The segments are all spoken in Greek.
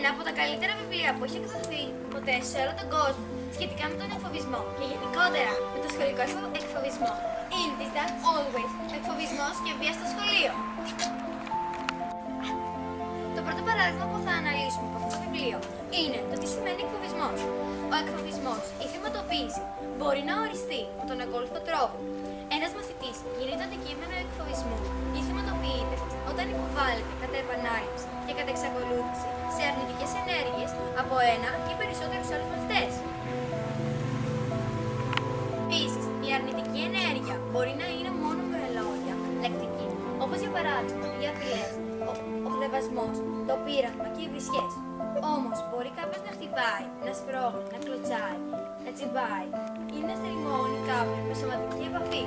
Ένα από τα καλύτερα βιβλία που έχει εκδοθεί ποτέ σε όλο τον κόσμο σχετικά με τον εκφοβισμό και γενικότερα με τον σχολικό εκφοβισμό είναι της Dan Always, εκφοβισμός και βία στο σχολείο. Το πρώτο παράδειγμα που θα αναλύσουμε από αυτό το βιβλίο είναι το τι σημαίνει εκφοβισμός. Ο εκφοβισμός, η θυματοποίηση, μπορεί να οριστεί με τον ακόλουθο τρόπο. Ένας μαθητής γίνεται αντικείμενο εκφοβισμού ή θυματοποιείται όταν υποβάλλεται κατά επανάληψη και κατά εξακολούθηση σε αρνητικές ενέργειες από ένα ή περισσότερους άλλους μαθητές. Επίσης, η αρνητική ενέργεια μπορεί να είναι μόνο με λόγια, λεκτική, όπως για παράδειγμα οι απειλές, ο χλευασμός, το πείραγμα και οι βρισιές. Όμως, μπορεί κάποιος να χτυπάει, να σπρώχνει, να κλωτσάει, να τσιμπάει ή να στριμώνει κάποιον με σωματική επαφή.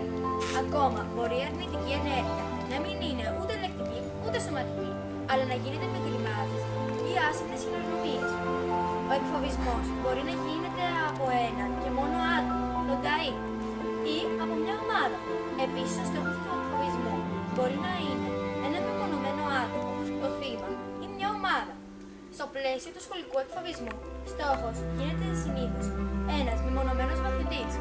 Ακόμα, μπορεί η αρνητική ενέργεια να μην είναι ούτε λεκτική ούτε σωματική, αλλά να γίνεται με γκριμάτες ή άσχημες χειρονομίες. Ο εκφοβισμός μπορεί να γίνεται από ένα και μόνο άτομο, τον ΤΑΗ, ή από μια ομάδα. Επίσης, ο στόχος του εκφοβισμού μπορεί να είναι ένα μεμονωμένο άτομο, το θύμα ή μια ομάδα. Στο πλαίσιο του σχολικού εκφοβισμού, στόχος γίνεται συνήθως ένας μεμονωμένος μαθητής.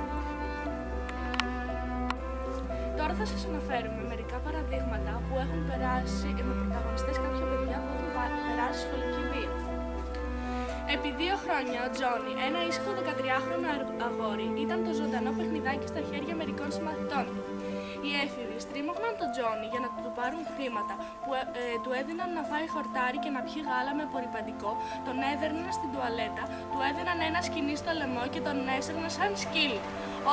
Τώρα θα σας αναφέρουμε μερικά παραδείγματα που έχουν περάσει με πρωταγωνιστές κάποια παιδιά που έχουν περάσει σχολική βία. Επί 2 χρόνια, ο Τζόνι, ένα ήσυχο 13χρονο αγόρι, ήταν το ζωντανό παιχνιδάκι στα χέρια μερικών συμμαθητών του. Οι έφηβοι στρίμωχναν τον Τζόνι για να του πάρουν χρήματα που του έδιναν να φάει χορτάρι και να πιει γάλα με απορρυπαντικό, τον έδερναν στην τουαλέτα, του έδιναν ένα σκοινί στο λαιμό και τον έσαιρναν σαν σκύλι.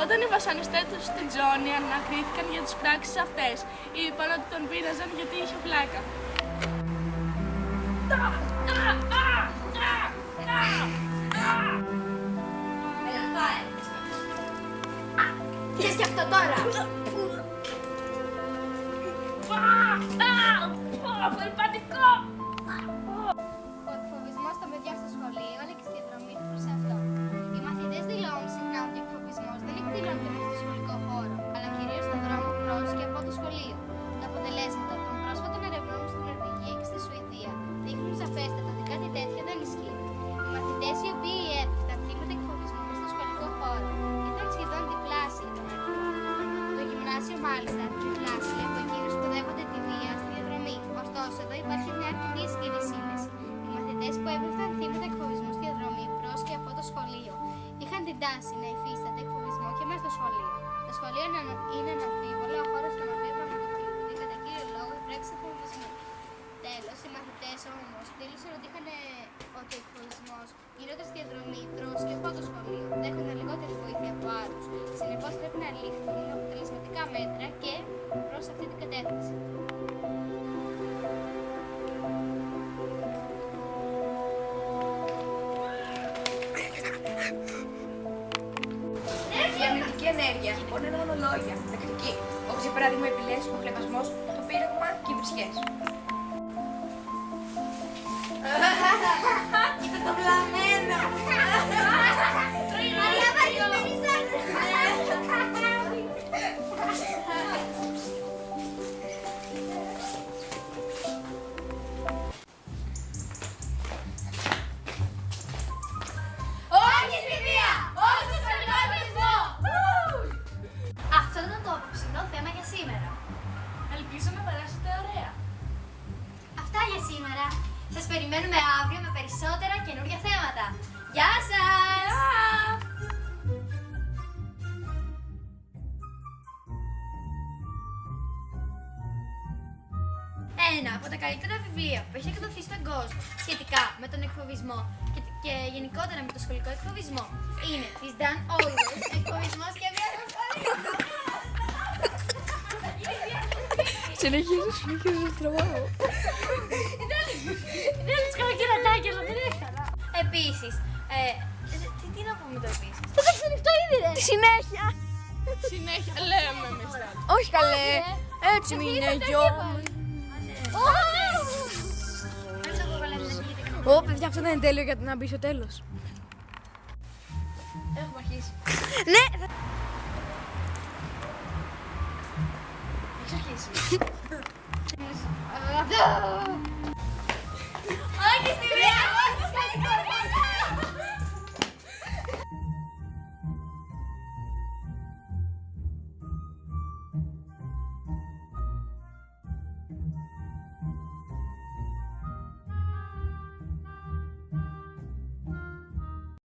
Όταν οι βασανιστές του στην Τζόνι ανακρίθηκαν για τις πράξεις αυτές, είπαν ότι τον πείραζαν γιατί είχε πλάκα. Και και αυτό τώρα! Απορρυπαντικό! Ο εκφοβισμός των παιδιών στο σχολείο αλλά και στη διαδρομή του προς αυτό. Οι μαθητές δηλώνουν συχνά ότι ο εκφοβισμός δεν εκδηλώνεται μέσα στο σχολικό χώρο, αλλά κυρίως στον δρόμο προς και από το σχολείο. Τα αποτελέσματα των πρόσφατων ερευνών στην Νορβηγία και στη Σουηδία δείχνουν σαφέστατα ότι κάτι τέτοιο δεν ισχύει. Οι μαθητές οι οποίοι έπεφταν θύματα εκφοβισμού μέσα στο σχολικό χώρο ήταν σχεδόν διπλάσια των αριθμών. Το γυμνάσιο, μάλιστα, διπλάσια από εκείνους που δέχονται τη βία στη διαδρομή. Ωστόσο, εδώ υπάρχει μια αρκετή ισχυρή σύνδεση. Οι μαθητές που έπεφταν θύματα εκφοβισμού στη διαδρομή προς και από το σχολείο είχαν την τάση να υφίστανται εκφοβισμό και μέσα στο σχολείο. Το σχολείο είναι αναμφίβολα ο χώρος στον οποίο πραγματοποιούνται κατά κύριο λόγο οι πράξεις εκφοβισμού. Τέλος, οι μαθητές όμως δήλωσαν ότι ο εκφοβισμός γινόταν στη διαδρομή προς και από το σχολείο, δέχονταν λιγότερη βοήθεια από άλλους. Συνεπώς, πρέπει να ληφθούν αποτελεσματικά μέτρα και προς αυτή την κατεύθυνση. Η αρνητική ενέργεια μπορεί να είναι μόνο λόγια, τακτική, όπως για παράδειγμα οι απειλές, ο χλευασμός, το πείραγμα και οι βρισιές. Κοίτα το βλαμμένο! Μαρία, πάρει το Όχι στη βία! Όχι στο σχολικό εκφοβισμό! Αυτό ήταν το απόψινό θέμα για σήμερα. Ελπίζω να περάσετε ωραία. Αυτά για σήμερα. Σας περιμένουμε αύριο με περισσότερα καινούργια θέματα. Γεια σας! Ένα από τα καλύτερα βιβλία που έχει εκδοθεί στον κόσμο σχετικά με τον εκφοβισμό και γενικότερα με τον σχολικό εκφοβισμό είναι της Dan Always, εκφοβισμός και βία στο σχολείο. Συνεχίζεις, τραβάω. Δεν τους κάνω κερατάκια, αλλά δεν έκανα. Επίσης, τι να πούμε το επίσης. Το έχεις ανοιχτό ήδη, ρε! Συνέχεια. Συνέχεια λέμε μετά. Όχι καλέ. Έτσι μην είναι γιο μου. Ω, παιδιά, αυτό δεν είναι τέλειο για να μπει στο τέλος. Έχουμε αρχίσει. Ναι! Έχεις αρχίσει.